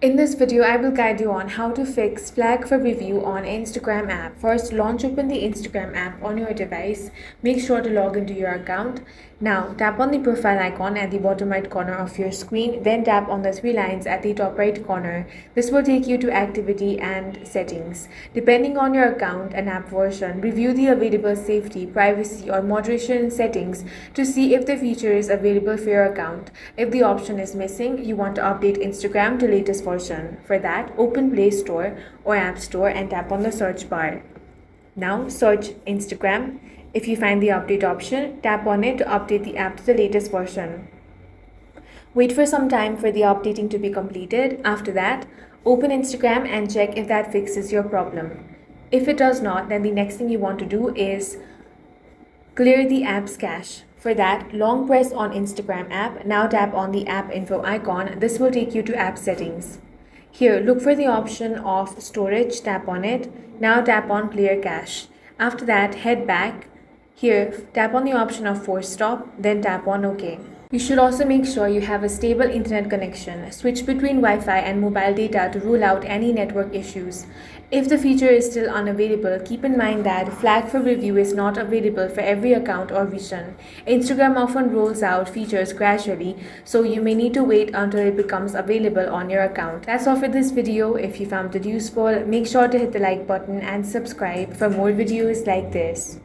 In this video, I will guide you on how to fix flag for review on Instagram app. First, launch open the Instagram app on your device. Make sure to log into your account. Now, tap on the profile icon at the bottom right corner of your screen. Then tap on the three lines at the top right corner. This will take you to activity and settings. Depending on your account and app version, review the available safety, privacy, or moderation settings to see if the feature is available for your account. If the option is missing, you want to update Instagram to latest version. For that, open Play Store or App Store and tap on the search bar. Now search Instagram. If you find the update option, tap on it to update the app to the latest version. Wait for some time for the updating to be completed. After that, open Instagram and check if that fixes your problem. If it does not, then the next thing you want to do is clear the app's cache. For that, long press on Instagram app. Now tap on the app info icon. This will take you to app settings. Here, look for the option of storage. Tap on it. Now tap on clear cache. After that, head back. Here, tap on the option of force stop. Then tap on OK. You should also make sure you have a stable internet connection. Switch between Wi-Fi and mobile data to rule out any network issues. If the feature is still unavailable, keep in mind that flag for review is not available for every account or region. Instagram often rolls out features gradually, so you may need to wait until it becomes available on your account. That's all for this video. If you found it useful, make sure to hit the like button and subscribe for more videos like this.